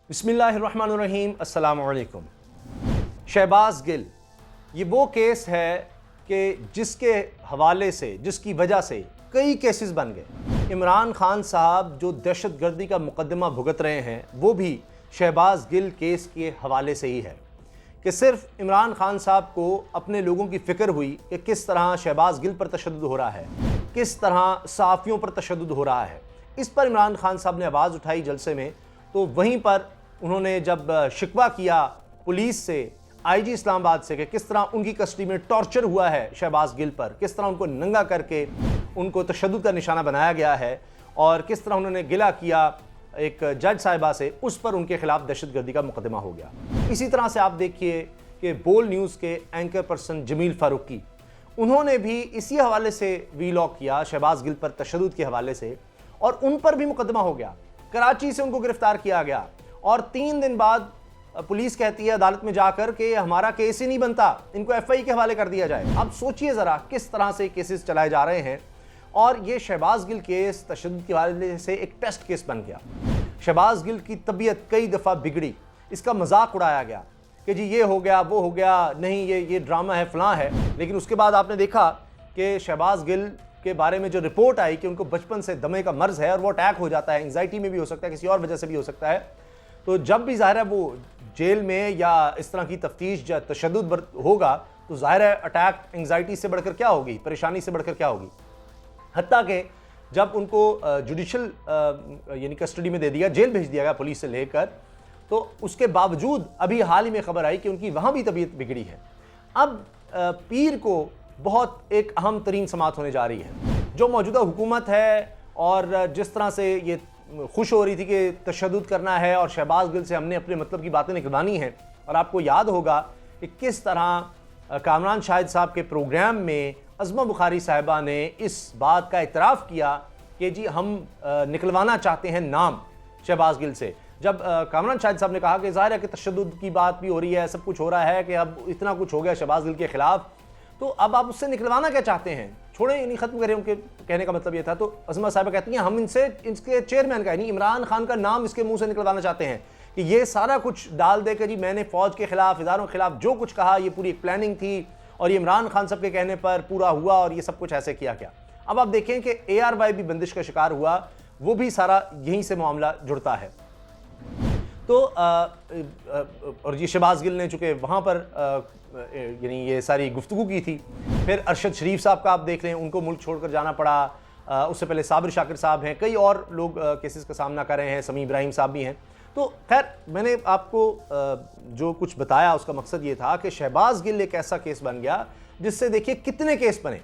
बिस्मिल्लाहिर्रहमानिर्रहीम, अस्सलाम वालेकुम। शहबाज गिल, ये वो केस है कि जिसके हवाले से, जिसकी वजह से कई केसेस बन गए। इमरान खान साहब जो दहशतगर्दी का मुकदमा भुगत रहे हैं वो भी शहबाज गिल केस के हवाले से ही है कि सिर्फ इमरान खान साहब को अपने लोगों की फ़िक्र हुई कि किस तरह शहबाज गिल पर तशद्दुद हो रहा है, किस तरह सहाफ़ियों पर तशद्दुद हो रहा है। इस पर इमरान खान साहब ने आवाज़ उठाई जलसे में, तो वहीं पर उन्होंने जब शिकवा किया पुलिस से, आईजी इस्लामाबाद से, कि किस तरह उनकी कस्टडी में टॉर्चर हुआ है शहबाज गिल पर, किस तरह उनको नंगा करके उनको तशद्दुद का निशाना बनाया गया है और किस तरह उन्होंने गिला किया एक जज साहिबा से, उस पर उनके खिलाफ दहशतगर्दी का मुकदमा हो गया। इसी तरह से आप देखिए कि बोल न्यूज़ के एंकर पर्सन जमील फारूकी, उन्होंने भी इसी हवाले से वीलॉग किया शहबाज गिल पर तशद्दुद के हवाले से, और उन पर भी मुकदमा हो गया। कराची से उनको गिरफ्तार किया गया और 3 दिन बाद पुलिस कहती है अदालत में जाकर कि हमारा केस ही नहीं बनता, इनको एफआई के हवाले कर दिया जाए। अब सोचिए ज़रा किस तरह से केसेस चलाए जा रहे हैं, और ये शहबाज गिल केस तशद्दुद के हवाले से एक टेस्ट केस बन गया। शहबाज गिल की तबीयत कई दफ़ा बिगड़ी, इसका मजाक उड़ाया गया कि जी ये हो गया, वो हो गया, नहीं ये ड्रामा है, फलां है। लेकिन उसके बाद आपने देखा कि शहबाज गिल के बारे में जो रिपोर्ट आई कि उनको बचपन से दमे का मर्ज़ है और वो अटैक हो जाता है, एंग्जाइटी में भी हो सकता है, किसी और वजह से भी हो सकता है। तो जब भी ज़ाहिर है वो जेल में या इस तरह की तफ्तीश या तशद्दुद होगा तो ज़ाहिर है अटैक एंग्जाइटी से बढ़कर क्या होगी, परेशानी से बढ़कर क्या होगी। हत्ता कि जब उनको जुडिशल यानी कस्टडी में दे दिया, जेल भेज दिया गया पुलिस से लेकर, तो उसके बावजूद अभी हाल ही में खबर आई कि उनकी वहाँ भी तबीयत बिगड़ी है। अब पीर को बहुत एक अहम तरीन समाअत होने जा रही है। जो मौजूदा हुकूमत है और जिस तरह से ये खुश हो रही थी कि तशद्दुद करना है और शहबाज गिल से हमने अपने मतलब की बातें निकलवानी हैं, और आपको याद होगा कि किस तरह कामरान शाहिद साहब के प्रोग्राम में अज़मा बुखारी साहिबा ने इस बात का इतराफ़ किया कि जी हम निकलवाना चाहते हैं नाम शहबाज गिल से। जब कामरान शाहिद साहब ने कहा कि ज़ाहिर है कि तशद्दुद की बात भी हो रही है, सब कुछ हो रहा है, कि अब इतना कुछ हो गया शहबाज गिल के ख़िलाफ़, तो अब आप उससे निकलवाना क्या चाहते हैं, छोड़ें, यानी ख़त्म करें। उनके कहने का मतलब ये था। तो अज़मा साहिबा कहती हैं हम इसके चेयरमैन का, यानी इमरान खान का नाम इसके मुंह से निकलवाना चाहते हैं कि ये सारा कुछ डाल दे कि जी मैंने फ़ौज के ख़िलाफ़, इदारों के ख़िलाफ़ जो कुछ कहा ये पूरी एक प्लानिंग थी और ये इमरान खान साहब के कहने पर पूरा हुआ और ये सब कुछ ऐसे किया गया। अब आप देखें कि ARY भी बंदिश का शिकार हुआ, वो भी सारा यहीं से मामला जुड़ता है। तो और ये शहबाज गिल ने चूँकि वहाँ पर यानी ये सारी गुफ्तगू की थी। फिर अरशद शरीफ साहब का आप देख लें, उनको मुल्क छोड़कर जाना पड़ा। उससे पहले साबिर शाकिर साहब हैं, कई और लोग केसेस का सामना कर रहे हैं, समी इब्राहिम साहब भी हैं। तो खैर मैंने आपको जो कुछ बताया उसका मकसद ये था कि शहबाज गिल एक ऐसा केस बन गया जिससे देखिए कितने केस बने।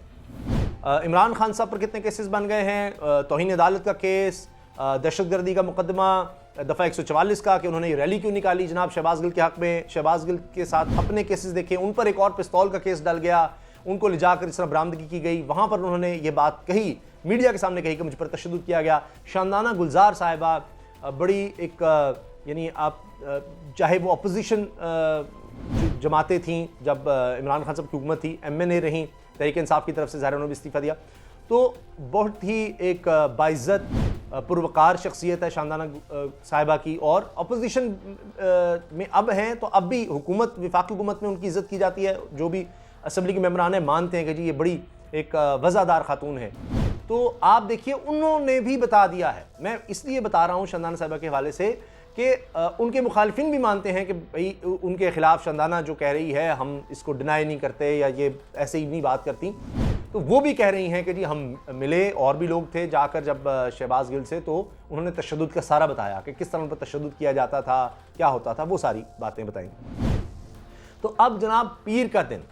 इमरान खान साहब पर कितने केसेस बन गए हैं, तौहीन अदालत का केस, दहशतगर्दी का मुकदमा, दफ़ा 144 का कि उन्होंने रैली क्यों निकाली जनाब शहबाज गिल के हक़ में। शहबाज गिल के साथ अपने केसेस देखें, उन पर एक और पिस्तौल का केस डल गया, उनको ले जाकर इस तरह बरामदगी की गई, वहाँ पर उन्होंने ये बात कही, मीडिया के सामने कही कि मुझ पर तशद्दुद किया गया। शानदाना गुलजार साहिबा बड़ी एक यानी आप चाहे वो अपोजिशन जमातें थीं जब इमरान खान साहब की हुकूमत थी, MNA रहीं, तहरीक इंसाफ की तरफ से ज़ाहिर उन्होंने भी इस्तीफ़ा दिया, तो बहुत ही एक बाइज़्ज़त पुरवकार शख्सियत है शानदाना साहिबा की, और अपोजिशन में अब हैं तो अब भी हुकूमत, वफाकी हुकूमत में उनकी इज़्ज़त की जाती है। जो भी असम्बली के मेंबरान हैं मानते हैं कि जी ये बड़ी एक वज़ादार खातून है। तो आप देखिए उन्होंने भी बता दिया है। मैं इसलिए बता रहा हूँ शानदाना साहिबा के हवाले से कि उनके मुखालिफिन भी मानते हैं कि भाई उनके ख़िलाफ़ शानदाना जो कह रही है हम इसको डिनाई नहीं करते या ये ऐसे ही नहीं बात करती, तो वो भी कह रही हैं कि जी हम मिले, और भी लोग थे जाकर जब शहबाज गिल से, तो उन्होंने तशद्दुद का सारा बताया कि किस तरह उन पर तशद्दुद किया जाता था, क्या होता था, वो सारी बातें बताएंगे। तो अब जनाब पीर का दिन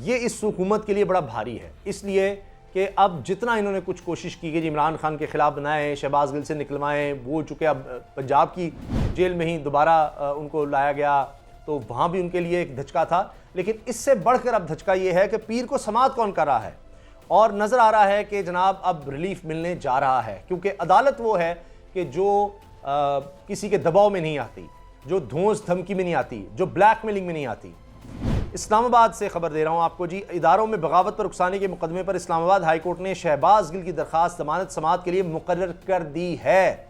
ये इस हुकूमत के लिए बड़ा भारी है, इसलिए कि अब जितना इन्होंने कुछ कोशिश की कि इमरान खान के ख़िलाफ़ बनाएं, शहबाज गिल से निकलवाएं, वो चूँकि अब पंजाब की जेल में ही दोबारा उनको लाया गया, तो वहाँ भी उनके लिए एक धचका था। लेकिन इससे बढ़कर अब धचका ये है कि पीर को समाअत कौन कर रहा है, और नज़र आ रहा है कि जनाब अब रिलीफ मिलने जा रहा है, क्योंकि अदालत वो है कि जो किसी के दबाव में नहीं आती, जो धौंस धमकी में नहीं आती, जो ब्लैकमेलिंग में नहीं आती। इस्लामाबाद से खबर दे रहा हूँ आपको जी, इदारों में बगावत पर उकसाने के मुकदमे पर इस्लामाबाद हाई कोर्ट ने शहबाज गिल की दरखास्त जमानत समाअत के लिए मुकर्रर कर दी है।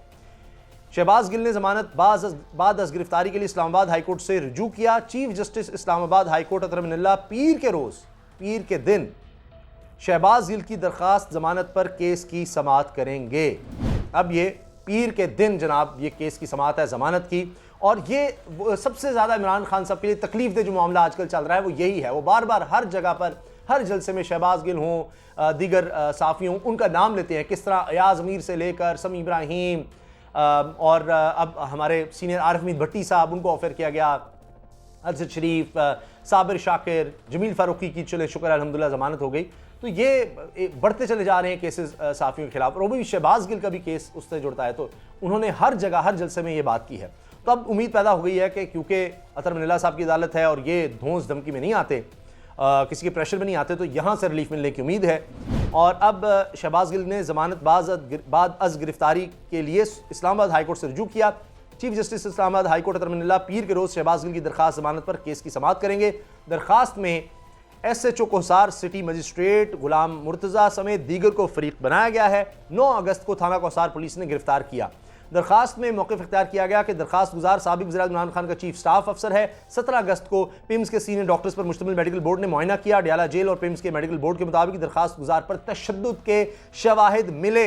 शहबाज गिल ने जमानत बाद अज गिरफ्तारी के लिए इस्लामाबाद हाईकोर्ट से रुजू किया। चीफ जस्टिस इस्लामाबाद हाईकोर्ट अतर मिनल्ला पीर के दिन शहबाज गिल की दरखास्त जमानत पर केस की समाअत करेंगे। अब ये पीर के दिन जनाब ये केस की समाअत है जमानत की, और ये सबसे ज़्यादा इमरान खान साहब के लिए तकलीफ दे जो मामला आजकल चल रहा है वो यही है। वो बार बार हर जगह पर हर जलसे में शहबाज गिल हों, दीगर साफ़ी हों, उनका नाम लेते हैं। किस तरह अयाज अमीर से लेकर समी इब्राहिम और अब हमारे सीनियर आरिफ मीर भट्टी साहब, उनको ऑफर किया गया, अरशद शरीफ, साबिर शाकिर, जमील फारूकी की चले शुक्र अल्हम्दुलिल्लाह ज़मानत हो गई। तो ये बढ़ते चले जा रहे हैं केसेस साफ़ियों के खिलाफ, और वो भी शहबाज गिल का भी केस उससे जुड़ता है। तो उन्होंने हर जगह हर जलसे में ये बात की है। तो अब उम्मीद पैदा हो गई है कि क्योंकि अतर मिनल्ला साहब की अदालत है और ये धौंस धमकी में नहीं आते, किसी के प्रेशर में नहीं आते, तो यहाँ से रिलीफ मिलने की उम्मीद है। और अब शहबाज गिल ने जमानत बाद अज गिरफ्तारी के लिए इस्लामाबाद हाईकोर्ट से रुजू किया। चीफ जस्टिस इस्लामाबाद हाईकोर्ट अतर मिनल्ला पीर के रोज़ शहबाज गिल की दरखास्त जमानत पर केस की समाअत करेंगे। दरखास्त में SHO कोहसार, सिटी मजिस्ट्रेट गुलाम मुर्तज़ा समेत दीगर को फरीक बनाया गया है। 9 अगस्त को थाना कोहसार पुलिस ने गिरफ्तार किया। दरखास्त में मौक़िफ़ इख्तियार किया गया कि दरखास्त गुजार साबिक़ वज़ीर इमरान खान का चीफ स्टाफ अफसर है। 17 अगस्त को पिम्स के सीनियर डॉक्टर्स पर मुश्तमिल मेडिकल बोर्ड ने मुआयना किया। डियाला जेल और पिम्स के मेडिकल बोर्ड के मुताबिक दरखास्त गुजार पर तशद्दुद के शवाहिद मिले।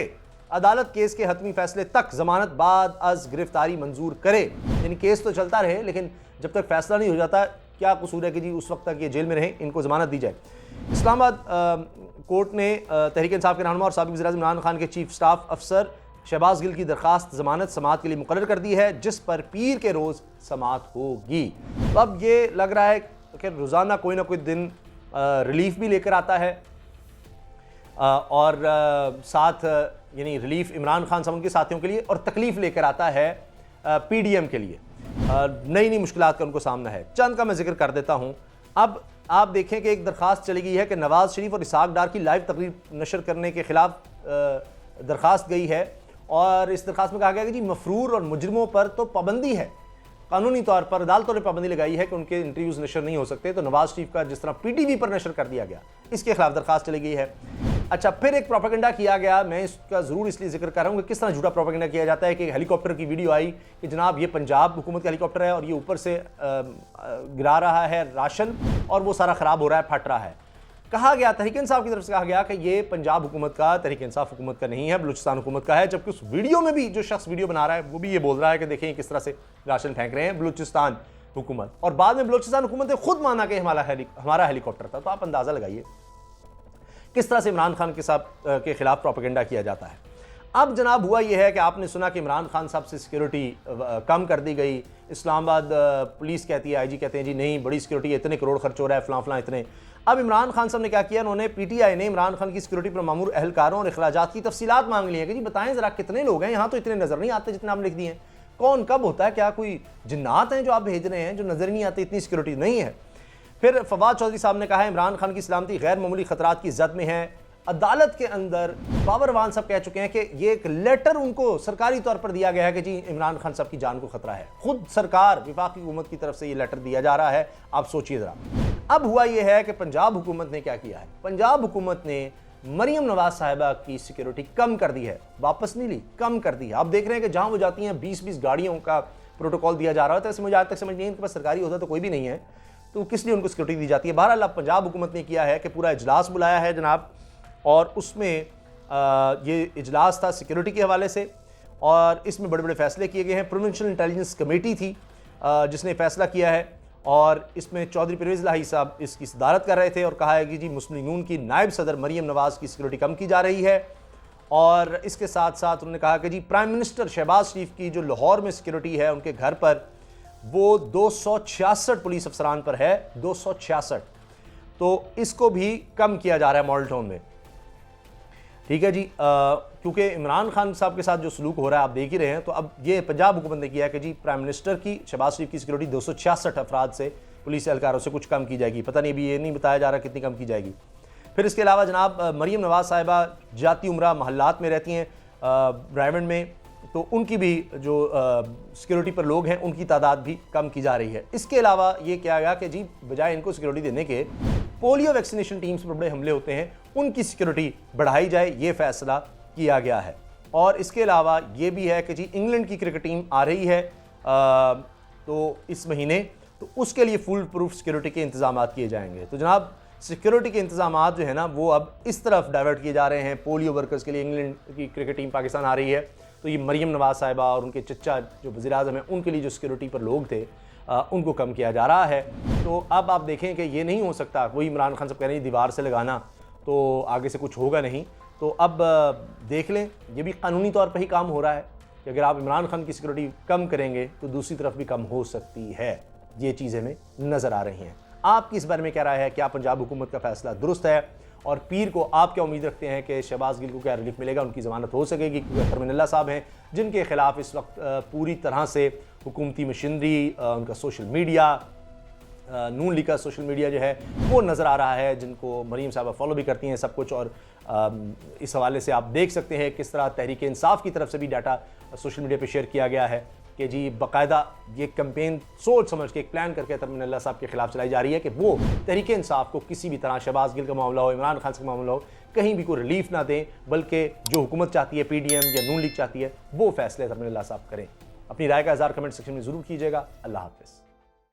अदालत केस के हतमी फैसले तक जमानत बाद अज गिरफ्तारी मंजूर करे। यानी केस तो चलता रहे, लेकिन जब तक फैसला नहीं हो जाता क्या कसूर है कि जी उस वक्त तक ये जेल में रहें, इनको जमानत दी जाए। इस्लामाबाद कोर्ट ने तहरीक इंसाफ के रहनुमा और साबिक़ वज़ीर इमरान खान के चीफ स्टाफ अफसर शहबाज गिल की दरखास्त जमानत समाअत के लिए मुकर्रर कर दी है, जिस पर पीर के रोज़ समाअत होगी। तो अब ये लग रहा है कि रोज़ाना कोई ना कोई दिन रिलीफ भी लेकर आता है, और साथ यानी रिलीफ इमरान खान साहब उनके साथियों के लिए, और तकलीफ़ लेकर आता है PDM के लिए। नई नई मुश्किलात का उनको सामना है। चंद का मैं जिक्र कर देता हूँ। अब आप देखें कि एक दरखास्त चली गई है कि नवाज शरीफ और इसहाक डार की लाइव तकरीर नशर करने के खिलाफ दरखास्त गई है, और इस दरखास्त में कहा गया कि जी मफरूर और मुजरिमों पर तो पाबंदी है, कानूनी तौर पर अदालतों ने पाबंदी लगाई है कि उनके इंटरव्यूज़ नशर नहीं हो सकते। तो नवाज शरीफ का जिस तरह PTV पर नशर कर दिया गया, इसके खिलाफ दरखास्त चली गई है। अच्छा, फिर एक प्रोपेगेंडा किया गया, मैं इसका ज़रूर इसलिए जिक्र कर रहा हूँ कि किस तरह झूठा प्रोपेगेंडा किया जाता है कि हेलीकॉप्टर की वीडियो आई कि जनाब ये पंजाब हुकूमत का हेलीकॉप्टर है और ये ऊपर से गिरा रहा है राशन और वो सारा ख़राब हो रहा है, फट रहा है। कहा गया, तहरीक इंसाफ की तरफ से कहा गया कि ये पंजाब हुकूमत का, तहरीक इंसाफ हुकूमत का नहीं है, बलूचिस्तान हुकूमत का है। जबकि उस वीडियो में भी जो शख्स वीडियो बना रहा है वो भी ये बोल रहा है कि देखें किस तरह से राशन फेंक रहे हैं बलूचिस्तान हुकूमत, और बाद में बलूचिस्तान हुकूमत ने खुद माना कि हमारा हेलीकॉप्टर था। तो आप अंदाज़ा लगाइए किस तरह से इमरान खान के खिलाफ प्रोपेगेंडा किया जाता है। अब जनाब हुआ यह है कि आपने सुना कि इमरान खान साहब से सिक्योरिटी कम कर दी गई। इस्लामाबाद पुलिस कहती है, IG कहते हैं जी नहीं बड़ी सिक्योरिटी, इतने करोड़ खर्च हो रहा है, फलां इतने। अब इमरान खान साहब ने क्या किया, उन्होंने PTI ने इमरान खान की सिक्योरिटी पर मामूर एहलकारों और अखराजात की तफसीलात मांग ली है कि जी बताएं ज़रा कितने लोग हैं यहाँ, तो इतने नज़र नहीं आते जितने आप लिख दिए हैं। कौन कब होता है, क्या कोई जिन्नात हैं जो आप भेज रहे हैं जो नज़र नहीं आते, इतनी सिक्योरिटी नहीं है। फिर फवाद चौधरी साहब ने कहा इमरान खान की सलामती गैर मामूली खतरात की जद में है। अदालत के अंदर बाबरवान साहब कह चुके हैं कि ये एक लेटर उनको सरकारी तौर पर दिया गया है कि जी इमरान खान साहब की जान को खतरा है। खुद सरकार विफाकी हुकूमत की तरफ से ये लेटर दिया जा रहा है। आप सोचिए ज़रा। अब हुआ ये है कि पंजाब हुकूमत ने क्या किया है, पंजाब हुकूमत ने मरियम नवाज साहिबा की सिक्योरिटी कम कर दी है, वापस नहीं ली, कम कर दी है। आप देख रहे हैं कि जहाँ वो जाती हैं 20-20 गाड़ियों का प्रोटोकॉल दिया जा रहा है। तो मुझे आज तक समझ नहीं है, इनके पास सरकारी होता तो कोई भी नहीं है, तो किस लिए उनको सिक्योरिटी दी जाती है। बहरहाल अब पंजाब हुकूमत ने किया है कि पूरा इजलास बुलाया है जनाब, और उसमें ये इजलास था सिक्योरिटी के हवाले से, और इसमें बड़े बड़े फैसले किए गए हैं। प्रोविंशियल इंटेलिजेंस कमेटी थी जिसने फैसला किया है, और इसमें चौधरी परवेज़ इलाही साहब इसकी सदारत कर रहे थे, और कहा है कि जी मुस्लिम लीग नून की नायब सदर मरियम नवाज़ की सिक्योरिटी कम की जा रही है। और इसके साथ साथ उन्होंने कहा कि जी प्राइम मिनिस्टर शहबाज शरीफ की जो लाहौर में सिक्योरिटी है उनके घर पर, वो 266 पुलिस अफसरान पर है, 266, तो इसको भी कम किया जा रहा है मॉडल टाउन में। ठीक है जी, क्योंकि इमरान खान साहब के साथ जो सलूक हो रहा है आप देख ही रहे हैं। तो अब ये पंजाब हुकूमत ने किया है कि जी प्राइम मिनिस्टर की, शहबाज शरीफ की सिक्योरिटी 266 अफराद से, पुलिस एहलकारों से कुछ कम की जाएगी। पता नहीं, अभी ये नहीं बताया जा रहा कितनी कम की जाएगी। फिर इसके अलावा जनाब मरियम नवाज साहिबा जाती उम्रा महल्लात में रहती हैं रायमंड में, तो उनकी भी जो सिक्योरिटी पर लोग हैं उनकी तादाद भी कम की जा रही है। इसके अलावा ये किया गया कि जी बजाय इनको सिक्योरिटी देने के पोलियो वैक्सीनेशन टीम्स पर बड़े हमले होते हैं, उनकी सिक्योरिटी बढ़ाई जाए, ये फैसला किया गया है। और इसके अलावा ये भी है कि जी इंग्लैंड की क्रिकेट टीम आ रही है तो इस महीने, तो उसके लिए फुल प्रूफ सिक्योरिटी के इंतजाम किए जाएंगे। तो जनाब सिक्योरिटी के इंतजाम जो है ना वो अब इस तरफ डाइवर्ट किए जा रहे हैं। पोलियो वर्कर्स के लिए इंग्लैंड की क्रिकेट टीम पाकिस्तान आ रही है, तो ये मरीम नवाज साहिबा और उनके चच्चा जो वज़ीर आज़म हैं उनके लिए जो सिक्योरिटी पर लोग थे उनको कम किया जा रहा है। तो अब आप देखें कि ये नहीं हो सकता, वही इमरान खान साहब कह रहे हैं दीवार से लगाना तो आगे से कुछ होगा नहीं। तो अब देख लें, ये भी कानूनी तौर पर ही काम हो रहा है कि अगर आप इमरान खान की सिक्योरिटी कम करेंगे तो दूसरी तरफ भी कम हो सकती है। ये चीज़ें हमें नज़र आ रही हैं। आपकी इस बारे में क्या राय है? क्या पंजाब हुकूमत का फैसला दुरुस्त है? और पीर को आप क्या उम्मीद रखते हैं कि शहबाज गिल को क्या रिलीफ मिलेगा, उनकी ज़मानत हो सकेगी? क्योंकि अतरमिनल्ला साहब हैं जिनके खिलाफ इस वक्त पूरी तरह से हुकूमती मशीनरी, उनका सोशल मीडिया, नून लीग का सोशल मीडिया जो है वो नज़र आ रहा है, जिनको मरीम साहबा फॉलो भी करती हैं सब कुछ। और इस हवाले से आप देख सकते हैं किस तरह तहरीक इंसाफ की तरफ से भी डाटा सोशल मीडिया पे शेयर किया गया है कि जी बाकायदा ये कैंपेन सोच समझ के एक प्लान करके अतरमिनल्ला साहब के खिलाफ चलाई जा रही है कि वो तहरीक इंसाफ को किसी भी तरह शहबाज गिल का मामला हो, इमरान खान का मामला हो, कहीं भी कोई रिलीफ ना दें, बल्कि जो हुकूमत चाहती है, PDM या नून लीग चाहती है, वो फैसले अतरमिनल्ला साहब करें। अपनी राय का इज़हार कमेंट सेक्शन में ज़रूर कीजिएगा। अल्लाह हाफ़िज़।